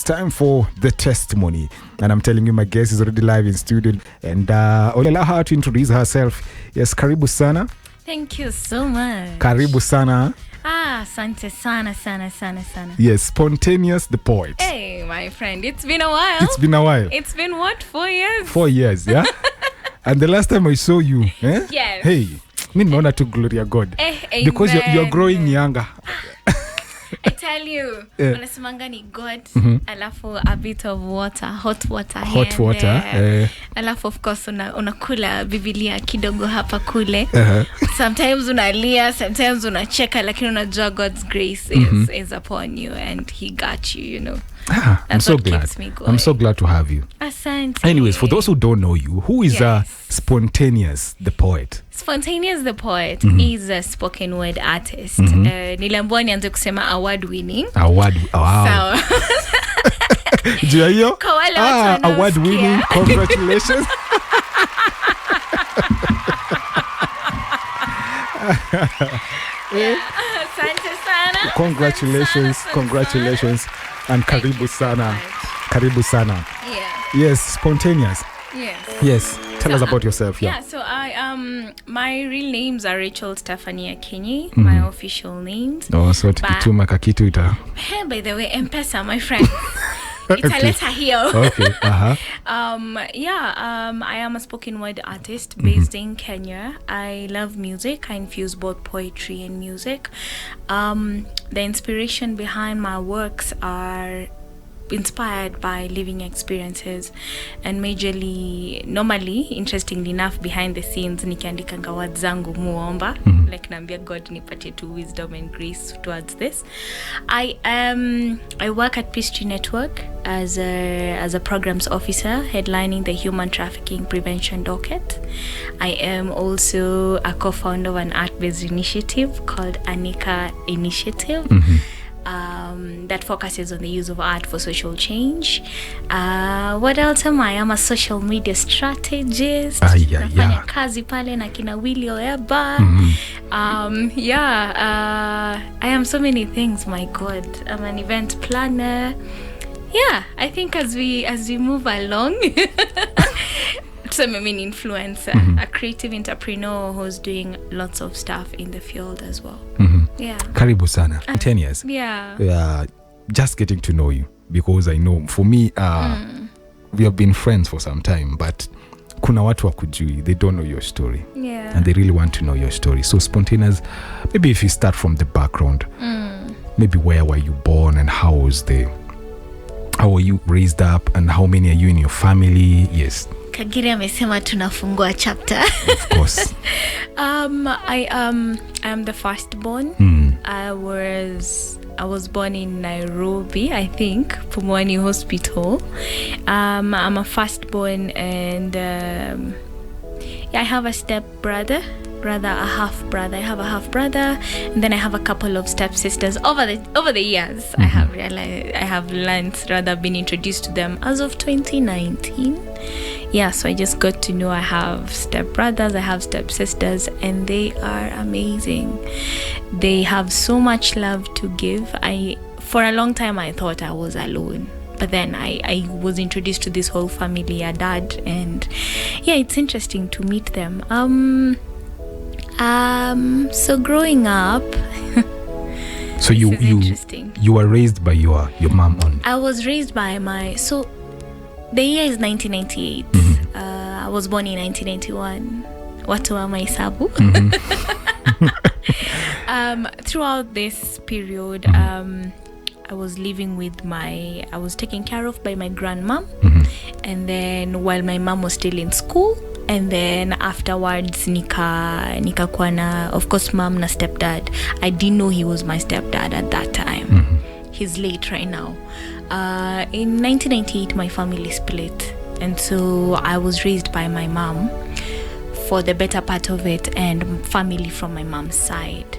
it's time for the testimony. And I'm telling you, my guest is already live in studio. And I'll allow her to introduce herself. Yes, karibu sana. Thank you so much. Karibu sana. Asante sana. Yes, Spontaneous the poet. Hey, my friend, it's been a while. It's been a while. It's been what, 4 years? 4 years, yeah? And the last time I saw you, Yes. Hey, me honor to Gloria God. Because you're growing younger. I tell you, unasemanga ni God, alafu a bit of water, hot water. Alafu of course unakula Biblia kidogo hapa kule. Sometimes unalia, sometimes unacheka, lakini unajua God's grace is upon you and he got you, you know. I'm so glad. I'm so glad to have you. Asante. Anyways, for those who don't know you, who is Spontaneous the poet? Spontaneous the poet is a spoken word artist. Niliambiwa nianze kusema award winning. Wow. Jua hiyo? Award winning. Congratulations. Asante sana. Congratulations. And karibu sana. Yes, Spontaneous. Yes. Tell us about yourself. So my real names are Rachel Stephanie Akinyi, my official names. So tukituma kakitu ita. Hey, by the way, M-Pesa, my friend. It's a letter here. Okay. I am a spoken word artist based in Kenya. I love music. I infuse both poetry and music. The inspiration behind my works are inspired by living experiences, and normally, interestingly enough, behind the scenes nikiandikanga words zangu muomba, like naambia God nipatie tu wisdom and grace towards this. I work at Peace Tree Network as a programs officer headlining the Human Trafficking Prevention Docket. I am also a co-founder of an art-based initiative called Anika Initiative. That focuses on the use of art for social change. What else am I? I'm a social media strategist. Nafanya kazi pale na kina Willy Oeba. I am so many things, my God. I'm an event planner. I think as we move along, I'm an influencer, a creative entrepreneur who's doing lots of stuff in the field as well. Karibu sana. 10 years. Just getting to know you, because I know for me, we have been friends for some time, but kuna watu wakujui, they don't know your story. And they really want to know your story. So Spontaneous, maybe if you start from the background, maybe where were you born and how were you raised up, and how many are you in your family? Yes. Kagiri amesema tunafungua chapter. Of course. I am the firstborn. I was born in Nairobi, I think, Pumwani Hospital. I'm a firstborn, and I have a stepbrother. A half brother. I have a half brother, and then I have a couple of stepsisters. Over the years, I have been introduced to them as of 2019. So I just got to know I have stepbrothers, I have stepsisters, and they are amazing. They have so much love to give. For a long time I thought I was alone, but then I was introduced to this whole family, a dad, and it's interesting to meet them. So growing up, so you were raised by your mom only? I was raised by the year is 1998. I was born in 1991. Watu wa mahesabu. Throughout this period, I was living I was taken care of by my grandmom, and then while my mom was still in school, and then afterwards nikakuwa na, of course, mom na stepdad. I didn't know he was my stepdad at that time. He's late right now. In 1998, my family split, and so I was raised by my mom for the better part of it, and family from my mom's side.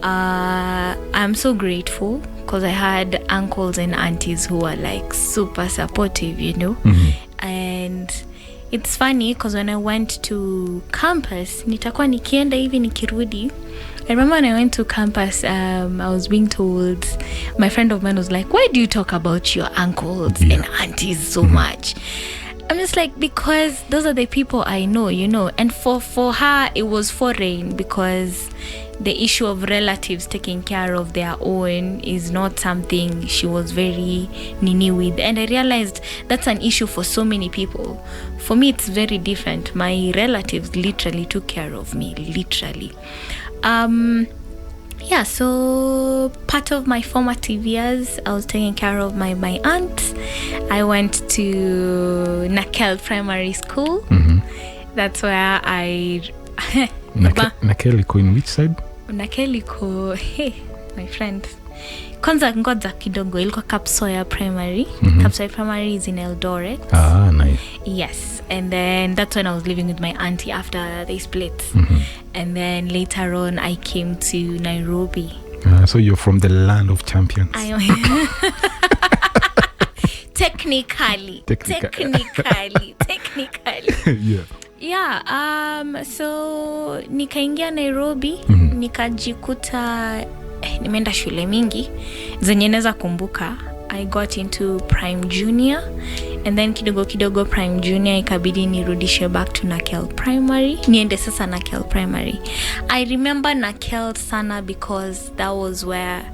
I'm so grateful because I had uncles and aunties who were like super supportive, you know. And it's funny because when I went to campus, nitakuwa nikienda hivi nikirudi, I remember when I went to campus, I was being told, my friend of mine was like, why do you talk about your uncles and aunties so much? I'm just like, because those are the people I know, and for her it was foreign, because the issue of relatives taking care of their own is not something she was very nini with. And I realized that's an issue for so many people. For me, it's very different. My relatives literally took care of me, literally. So part of my formative years, I was taking care of my aunt. I went to Nakel Primary School. That's where I... Nakeliko in which side? Nakeliko, hey, my friend. Kwanza ngoja kidogo, ilikuwa Kapsoya Primary. Kapsoya Primary is in Eldoret. Ah, nice. Yes, and then that's when I was living with my auntie after they split. And then later on, I came to Nairobi. So you're from the land of champions. I am. Technically. So nikaingia Nairobi, nikajikuta nimeenda shule mingi zenye naweza kumbuka. I got into Prime Junior, and then kidogo Prime Junior ikabidi nirudishe back to Nakel Primary. Niende sasa Nakel Primary. I remember Nakel sana because that was where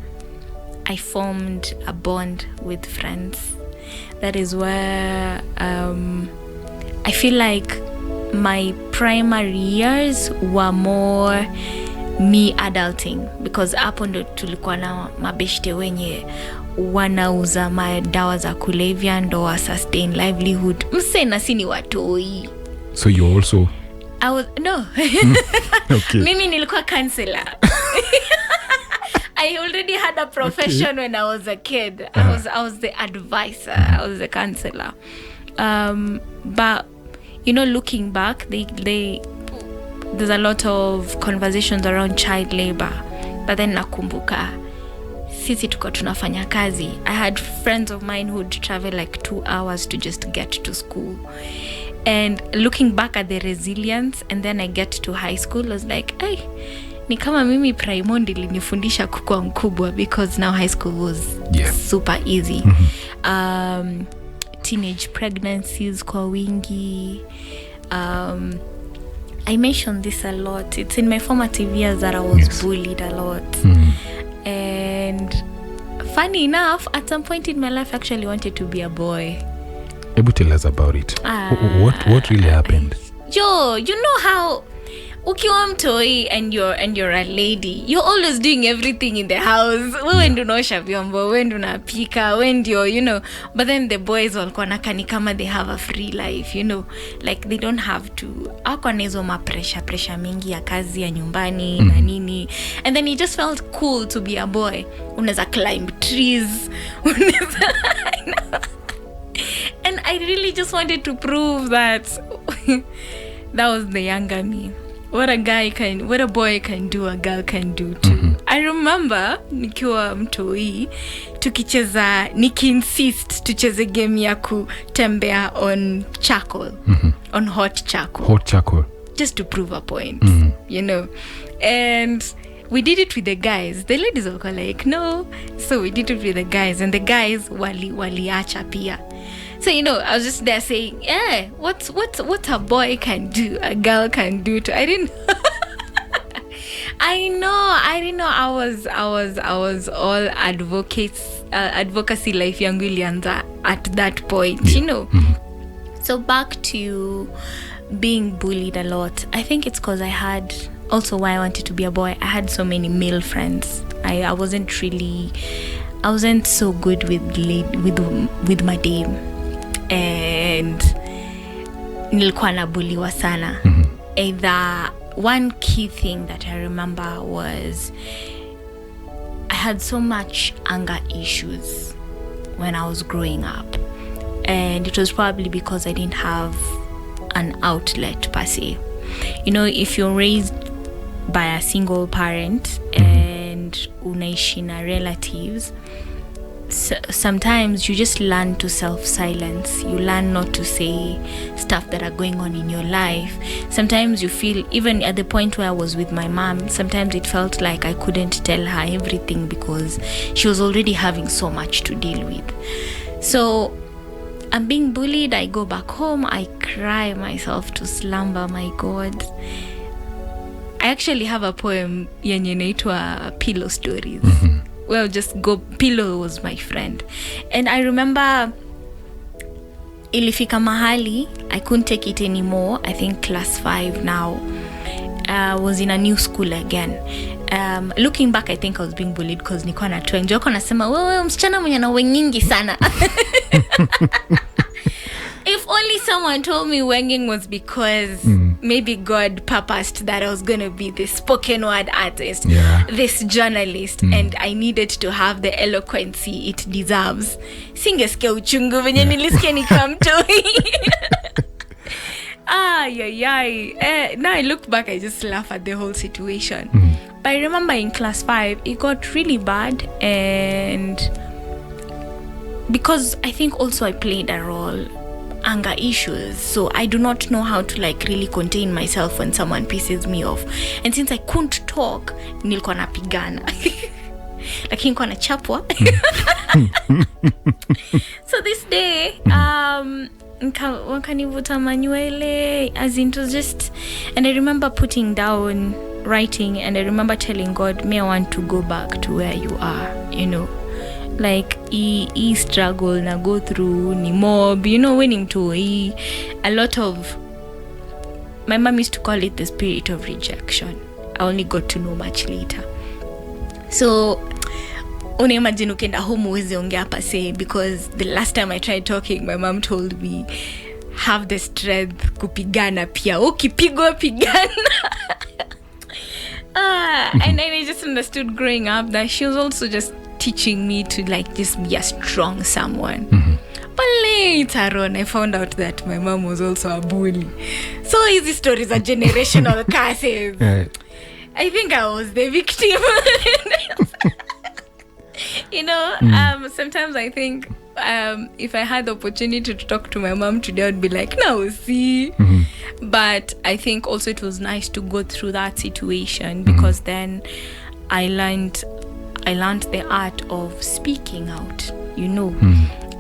I formed a bond with friends. That is where I feel like my primary years were more me adulting, because hapo ndo tulikuwa na mabeshte wenye wanauza madawa za kulevya ndo wa sustain livelihood. Msena sini watoi. So you also... I was... No. Okay. Mimi nilikuwa counselor. I already had a profession when I was a kid. I was the advisor. I was the counselor. But looking back, there's a lot of conversations around child labor. But then nakumbuka, sisi tuko tunafanya kazi. I had friends of mine who'd travel like 2 hours to just get to school. And looking back at the resilience, and then I get to high school, I was like, hey, ni kama mimi Primondi linifundisha kukua mkubwa, because now high school was super easy. Teenage pregnancies kwa wingi. I mentioned this a lot. It's in my formative years that I was bullied a lot. And funny enough, at some point in my life, I actually wanted to be a boy. Able to tell us about it. What really happened? Yo, you know how ukiwa mtoi and you're a lady, you're always doing everything in the house. Wewe ndo unaosha vyombo, wewe ndo unapika, wewe ndio, but then the boys walikuwa nakani kama they have a free life, like they don't have to. Hako na hizo pressure mingi ya kazi ya nyumbani na nini. And then it just felt cool to be a boy. Unaweza climb trees. And I really just wanted to prove that that was the younger me. What a boy can do, a girl can do too. I remember nikiwa mtoi tukicheza, insist tucheze game ya kutembea on charcoal, on hot charcoal. Just to prove a point, And we did it with the guys. The ladies were like, no. So we did it with the guys, and the guys waliacha pia. So I was just there saying, what a boy can do, a girl can do too. I didn't know. I was all advocacy life yangu ilianza at that point, So back to being bullied a lot. I think it's because I had also why I wanted to be a boy. I had so many male friends. I wasn't so good with my dame. And nilikuwa nabuliwa sana. Either one key thing that I remember was I had so much anger issues when I was growing up, and it was probably because I didn't have an outlet per se. If you're raised by a single parent and unaishi na relatives, sometimes you just learn to self-silence. You learn not to say stuff that are going on in your life. Sometimes you feel, even at the point where I was with my mom, sometimes it felt like I couldn't tell her everything because she was already having so much to deal with. So I'm being bullied, I go back home, I cry myself to slumber. My God, I actually have a poem yenye inaitwa Pillow Stories. Well, just go. Pillow was my friend, and I remember ilifika mahali I couldn't take it anymore. I think class 5 now. Was in a new school again. Looking back, I think I was being bullied because nilikuwa na trend. Joko nasema wewe msichana mwenye na wengingi sana. If only someone told me wenging was because maybe God purposed that I was going to be this spoken word artist, this journalist, and I needed to have the eloquency it deserves. Singesikia uchungu venye nilisikia nikamtoi. Now I look back, I just laugh at the whole situation. But I remember in class 5, it got really bad, and because I think also I played a role, anger issues, so I do not know how to like really contain myself when someone pisses me off. And since I couldn't talk, nilikuwa napigana. Lakini nilikuwa nachapwa. So this day, wakanivuta manywele, as in, it was just, and I remember putting down writing, and I remember telling God, I want to go back to where you are, you know. Like he struggle na go through ni mob, you know, winning to a lot of, my mom used to call it the spirit of rejection. I only got to know much later. So unaimagine ukenda home uweze ongea hapa say, because the last time I tried talking, my mom told me have the strength kupigana pia, ukipigwa pigana. And then I just understood growing up that she was also just teaching me to like just be a strong someone. But later on I found out that my mom was also a bully. So these stories are generational curses. I think I was the victim. You know, sometimes I think if I had the opportunity to talk to my mom today, I'd be like, no, see. But I think also it was nice to go through that situation, because then I learned the art of speaking out, you know.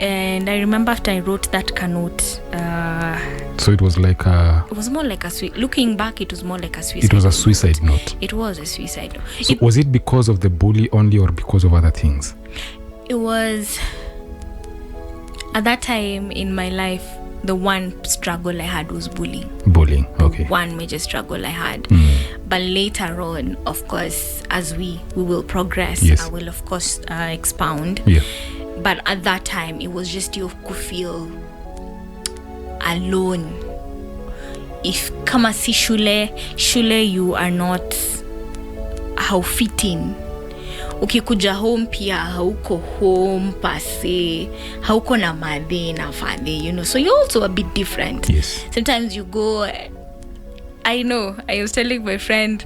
And I remember after I wrote that note, so it was like it was more like looking back, it was more like a suicide. It was a suicide note. It was a suicide note. So was it because of the bully only, or because of other things? It was, at that time in my life, the one struggle I had was bullying. Okay. One major struggle I had. But later on, of course, as we will progress, I will of course expound. But at that time, it was just you could feel alone. If kama si shule you are not haufitting. Ukikuja home pia hauko home pase, hauko na madhe na father, you know. So you're also a bit different. Sometimes you go, I know, I was telling my friend,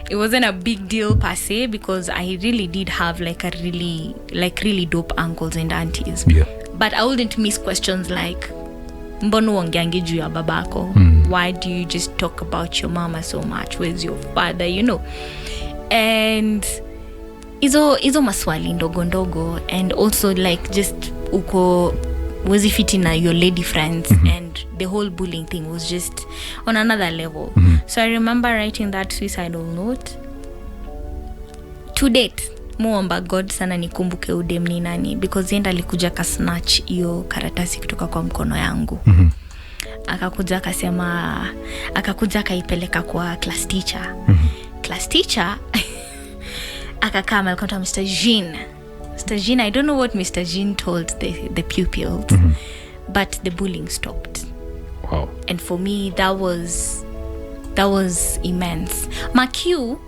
it wasn't a big deal per se, because I really did have like a really dope uncles and aunties. But I wouldn't miss questions like, mbono wangiangi juu ya babako? Why do you just talk about your mama so much? Where's your father? You know. And hizo maswali ndogo ndogo, and also like just uko wezi fit in your lady friends, and the whole bullying thing was just on another level. So I remember writing that suicidal note. To date, muomba God sana nikumbuke udem ni nani, because yenda alikuja ka snatch hiyo karatasi kutoka kwa mkono yangu. Akakuja kaipeleka kwa class teacher. Class teacher akakama alikuwa Mr. Jean, I don't know what Mr. Jean told the pupils, but the bullying stopped. Wow. And for me, that was immense. Makiu,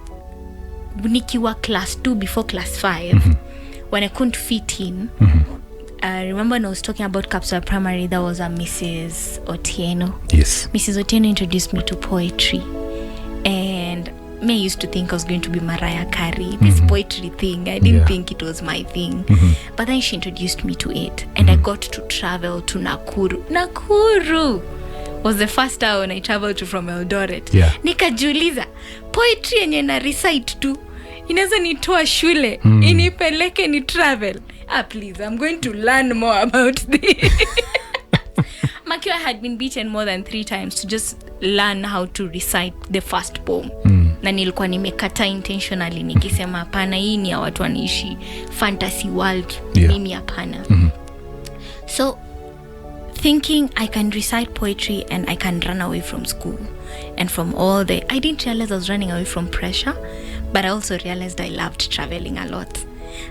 nikiwa class 2 before class 5, when I couldn't fit in, I remember when I was talking about Capsule Primary, there was a Mrs. Otieno. Yes. Mrs. Otieno introduced me to poetry. And me, I used to think I was going to be Mariah Carey. This poetry thing, I didn't think it was my thing. But then she introduced me to it, and I got to travel to Nakuru. Nakuru was the first town I traveled to from Eldoret. Nikajiuliza, poetry yenye na recite tu inaweza nitoa shule, inipeleke ni travel. Please, I'm going to learn more about this. Makio had been beaten more than 3 times to just learn how to recite the first poem. Na nilikuwa nimekata intentionally nikisema hapana, hii ni ya watu wanaishi fantasy world, mimi hapana. So thinking I can recite poetry and I can run away from school and from all the, I didn't realize I was running away from pressure, but I also realized I loved traveling a lot.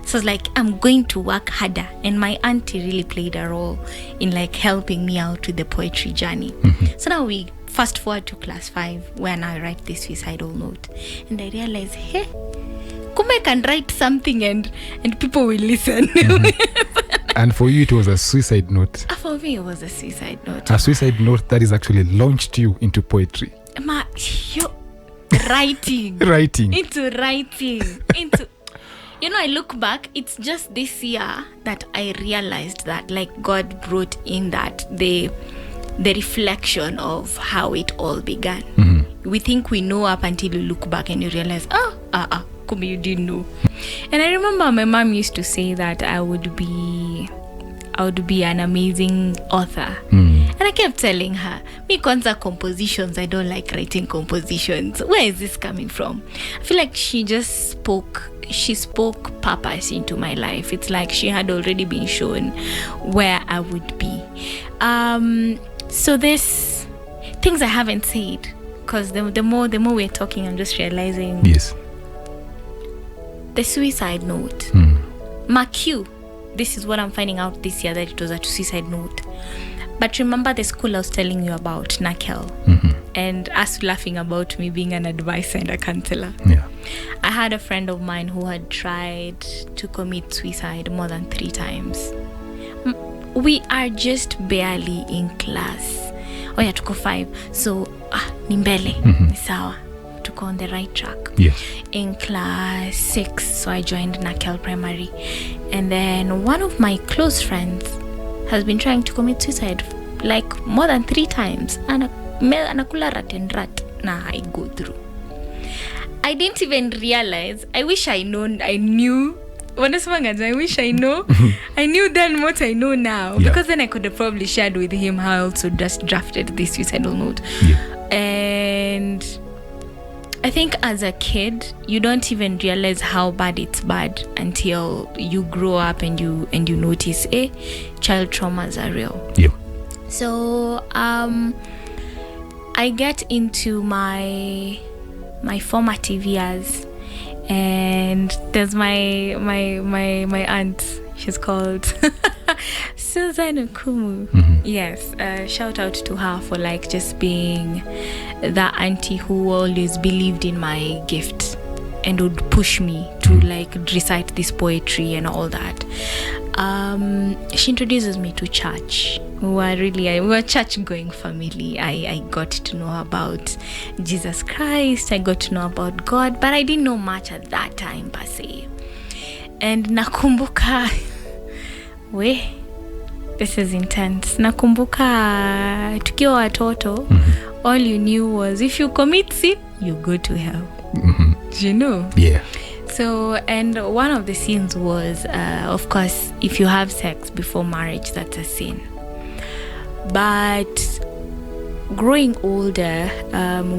So I was like, I'm going to work harder. And my auntie really played a role in like helping me out with the poetry journey. So now we fast forward to class 5 when I write this suicidal note. And I realized, hey, Kume can write something and people will listen. And for you, it was a suicide note. For me, it was a suicide note. A suicide note that is actually launched you into poetry. Writing. Into writing. Into... You know, I look back, it's just this year that I realized that, like, God brought in that the reflection of how it all began. We think we know up until you look back and you realize, Kumi, you didn't know. And I remember my mom used to say that I would be an amazing author. And I kept telling her, me kwanza compositions, I don't like writing compositions. Where is this coming from? I feel like she spoke purpose into my life. It's like she had already been shown where I would be. So there's things I haven't said, because the more we're talking, I'm just realizing. Yes. The suicide note. Q. This is what I'm finding out this year, that it was a suicide note. But remember the school I was telling you about, Nakel, and us laughing about me being an advisor and a counselor. I had a friend of mine who had tried to commit suicide more than 3 times. We are just barely in class. Tuko 5. So, ni mbele, ni sawa. Tuko on the right track. In class 6, so I joined Nakel Primary. And then one of my close friends has been trying to commit suicide like more than 3 times. Anakula rat and rat. I go through. I didn't even realize. I wish I knew. I wish I know. I knew then what I know now. Because then I could have probably shared with him how I also just drafted this suicidal note. And I think as a kid, you don't even realize how bad it's bad until you grow up and you notice, child traumas are real. So I get into my formative years, and there's my aunt. She's called Susan Ukumu. Yes, shout out to her for like just being the auntie who always believed in my gift and would push me to like recite this poetry and all that. She introduces me to church. We were a church-going family. I got to know about Jesus Christ. I got to know about God, but I didn't know much at that time per se. And nakumbuka, this is intense. Nakumbuka tukiwa watoto, all you knew was if you commit sin, you go to hell. Do you know? Yeah. So, and one of the sins was, of course, if you have sex before marriage, that's a sin. But growing older,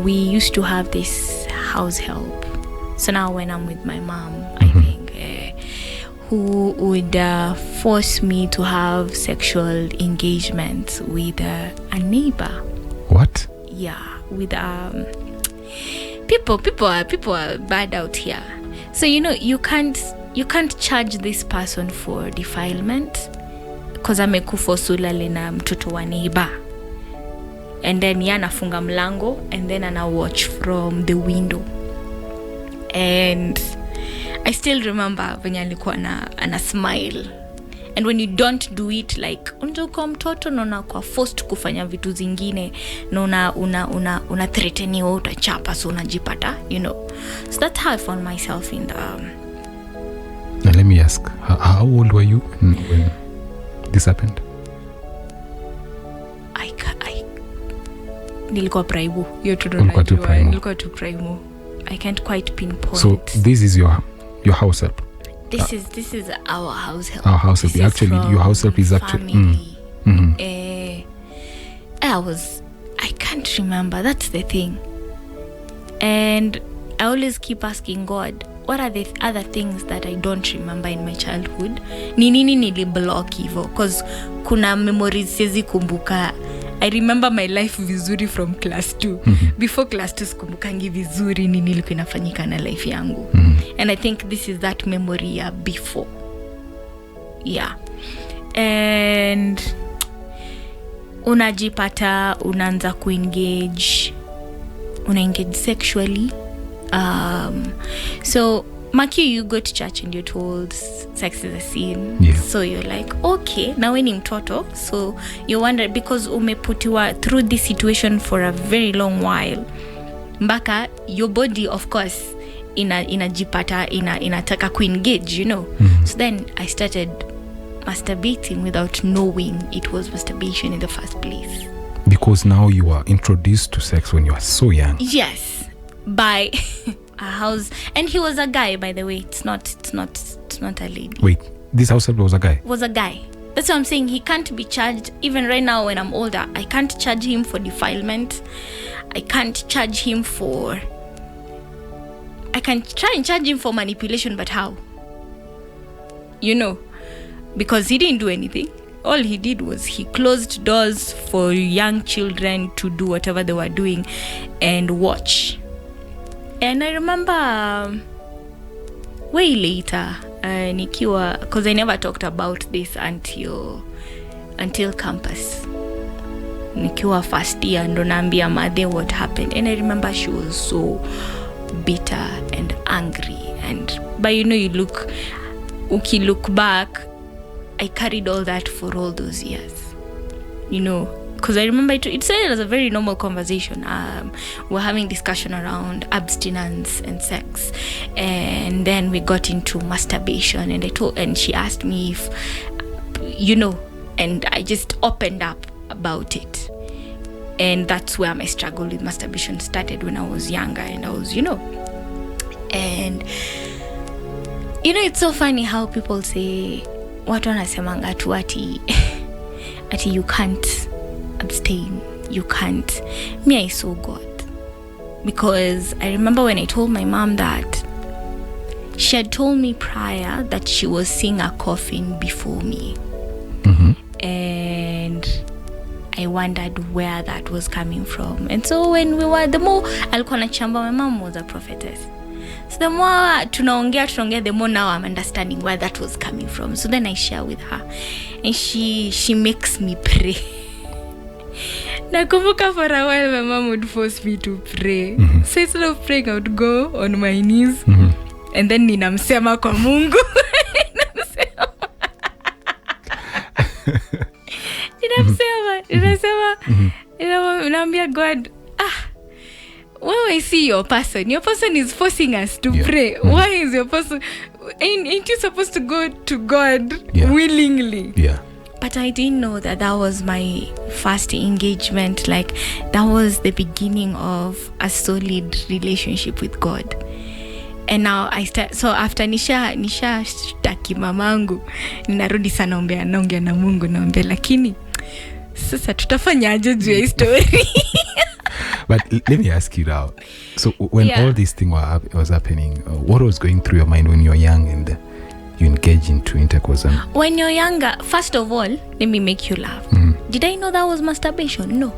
we used to have this house help. So now when I'm with my mom, I think, who would force me to have sexual engagements with a neighbor. What? Yeah, with people are bad out here. So you can't charge this person for defilement because amekufa sulale na mtoto wa neighbor, and then anafunga mlango and then ana watch from the window. And I still remember when alikuwa ana smile and when you don't do it, like unatoka mtoto na unakuwa forced kufanya vitu zingine na una threateniwa utachapa, so unajipata, you know. So that's how I found myself in the Now let me ask, how old were you when this happened? Nilikuwa primo. Nilikuwa tu primo. I can't quite pinpoint. So this is your house help. This is our house help. Our house help. Actually, your house help is actually. I can't remember. That's the thing. And I always keep asking God, what are the other things that I don't remember in my childhood? Ni nini niliblock hivyo? Because kuna memories siwezi kumbuka. I remember my life vizuri from class 2. Before class 2 sikumbukangi vizuri nini ilikuwa inafanyika na life yangu. And I think this is that memory ya before. Yeah. And unajipata unaanza kuengage sexually. So Maki, you go to church and you're told sex is a sin. Yeah. So you're like, okay, now when mtoto, so you wonder, because umeputiwa through this situation for a very long while, mpaka your body, of course, inajipata inataka kuengage, you know. So then I started masturbating without knowing it was masturbation in the first place. Because now you are introduced to sex when you are so young. Yes, by a house, and he was a guy, by the way. It's not a lady. Wait, this house help was a guy? Was a guy. That's what I'm saying. He can't be charged. Even right now when I'm older, I can't charge him for defilement. I can't charge him for... I can try and charge him for manipulation, but how? You know, because he didn't do anything. All he did was he closed doors for young children to do whatever they were doing and watch. And I remember way later, nikiwa, because I never talked about this until campus. Nikiwa first year, ndo naambia mother what happened. And I remember she was so bitter and angry. But you know, you look back, I carried all that for all those years. You know, because I remember it started as a very normal conversation. We're having discussion around abstinence and sex, and then we got into masturbation, and she asked me if, you know, and I just opened up about it. And that's where my struggle with masturbation started, when I was younger, and I was, you know. And you know, it's so funny how people say, watu wanasemanga tu ati you can't abstain, you can't. Me, I saw God, because I remember when I told my mom that, she had told me prior that she was seeing a coffin before me. And I wondered where that was coming from. And so when we were, the more alikuwa nachamba, my mom was a prophetess. So the more tunaongea, the more now I'm understanding where that was coming from. So then I share with her, and she makes me pray. Nakumbuka for a while my mom would force me to pray. So instead of praying, I would go on my knees, and then ninamsema kwa Mungu. Ninamsema God, when I see your person is forcing us to pray. Why is your person, ain't you supposed to go to God willingly? But I didn't know that was my first engagement. Like, that was the beginning of a solid relationship with God. And now I start, so after nisha shtaki mamangu, ninarudi sana naongea na Mungu, naomba, lakini sasa tutafanyaje juu ya story? But let me ask you now. So when all this thing was happening, what was going through your mind when you were young and you engage into intercourse? When you're younger, first of all, let me make you laugh. Did I know that was masturbation? No.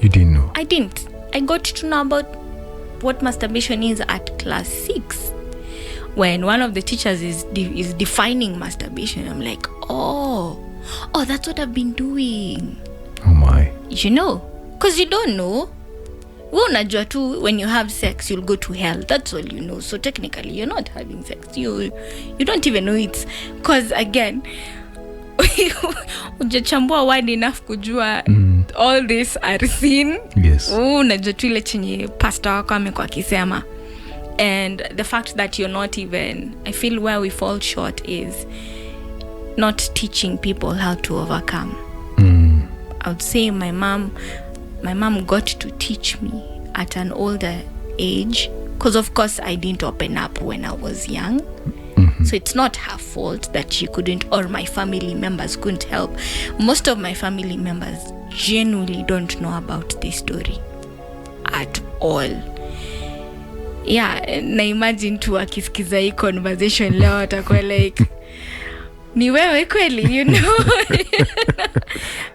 You didn't know? I didn't. I got to know about what masturbation is at class 6, when one of the teachers is defining masturbation. I'm like, oh, that's what I've been doing. Oh my. You know, because you don't know. Well, unajua tu, when you have sex, you'll go to hell. That's all you know. So technically, you're not having sex. You don't even know it's, because again, ujachambua word enough kujua all this are sin. Yes. Unajua tu ile chenye pastor wako amekuwa akisema. And the fact that you're not even, I feel where we fall short is not teaching people how to overcome. I would say my mom got to teach me at an older age, because of course I didn't open up when I was young. So it's not her fault that she couldn't, or my family members couldn't help. Most of my family members genuinely don't know about this story at all. Yeah, na imagine tu akisikiza hii conversation leo atakuwa like ni wewe kweli, you know.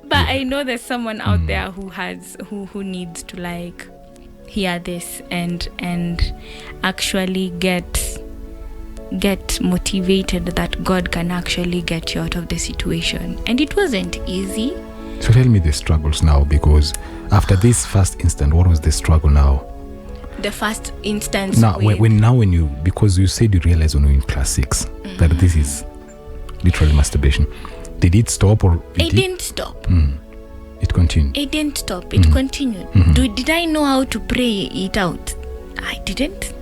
But I know there's someone out there who needs to like hear this and actually get motivated that God can actually get you out of the situation. And it wasn't easy. So tell me the struggles now, because after this first instant, what was the struggle now? The first instance now when you, because you said you realized when you were in class 6 that this is literally masturbation. Did it stop or it didn't stop? It continued. It didn't stop. It continued. Did I know how to pray it out? I didn't.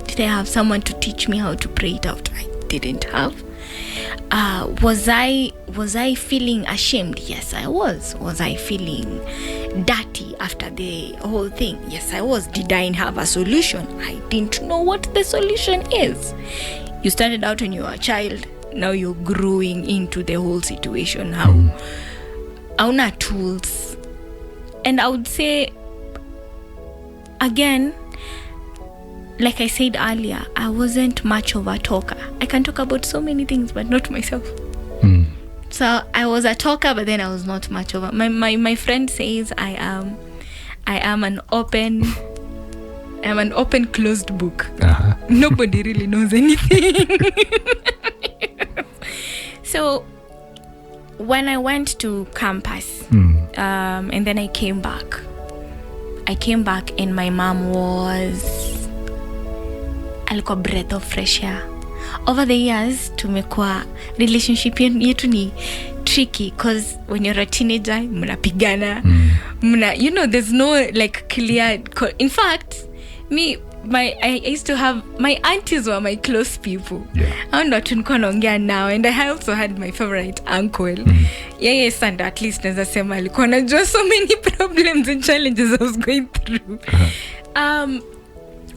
Did I have someone to teach me how to pray it out? I didn't have. Was I feeling ashamed? Yes, I was. Was I feeling dirty after the whole thing? Yes, I was. Did I have a solution? I didn't know what the solution is. You started out when you were a child. Now you're growing into the whole situation. How our tools. And I would say, again, like I said earlier, I wasn't much of a talker. I can talk about so many things, but not myself. So I was a talker, but then I was not much of a. My friend says I am an open closed book. Nobody really knows anything. So when I went to campus, and then I came back and my mom was alikuwa breath of fresh air. Over the years tumekuwa relationship yetu ni tricky, because when you're a teenager mnapigana, you know, there's no like clear in fact I used to have my aunties were my close people. I ndo tulikuwa naongea now, and I also had my favorite uncle. Yeye sanda at least naweza sema alikuwa anajua so many problems and challenges I was going through.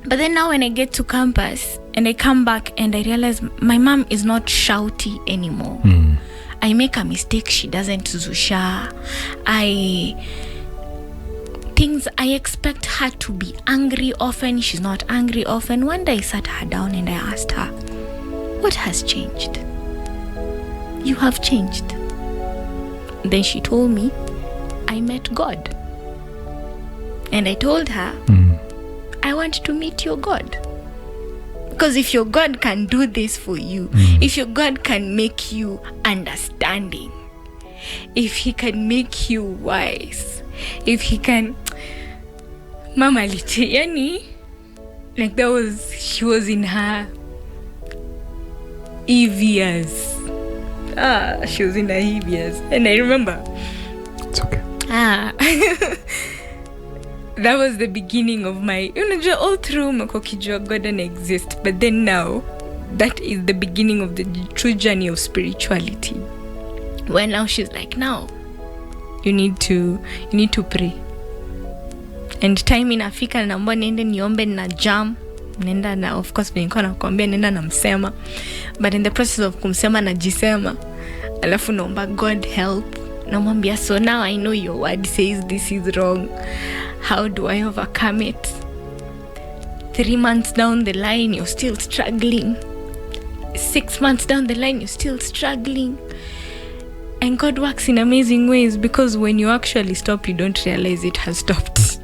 But then now when I get to campus and I come back and I realize my mom is not shouty anymore. I make a mistake, she doesn't zusha. I expect her to be angry often, she's not angry often. One day I sat her down and I asked her, what has changed? You have changed. Then she told me, I met God. And I told her, I want to meet your God. Because if your God can do this for you, if your God can make you understanding, if he can make you wise, if he can, Mama yani, like she was in her Eve years. She was in her Eve years. And I remember. It's okay. That was the beginning of my, all through makokijua God doesn't exist. But then now, that is the beginning of the true journey of spirituality. Where now she's like, now, you need to pray. And time inafika naomba niende niombe na jam. Nenda na, of course, nilikuwa nakwambia nenda na msema. But in the process of kumsema na jisema, alafu naomba God help. Namwambia, so now I know your word says this is wrong. How do I overcome it? 3 months down the line, you're still struggling. 6 months down the line, you're still struggling. And God works in amazing ways, because when you actually stop, you don't realize it has stopped.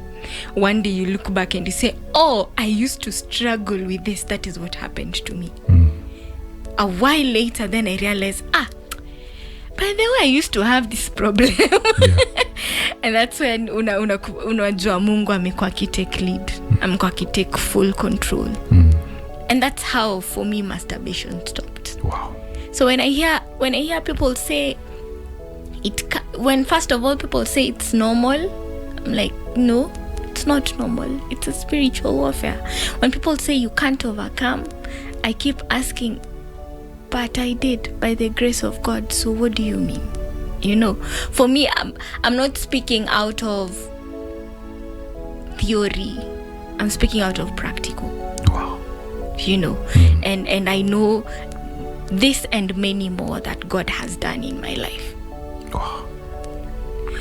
One day you look back and you say, oh, I used to struggle with this. That is what happened to me. A while later, then I realized, by the way, I used to have this problem. And that's when unajua Mungu amekuwa akitake lead. Amekuwa akitake full control. And that's how, for me, masturbation stopped. Wow. So when I hear people say, when first of all people say it's normal, I'm like, no, it's not normal. It's a spiritual warfare. When people say you can't overcome, I keep asking, but I did by the grace of God. So what do you mean? For me, I'm not speaking out of theory. I'm speaking out of practical. Wow. And I know this and many more that God has done in my life. Wow.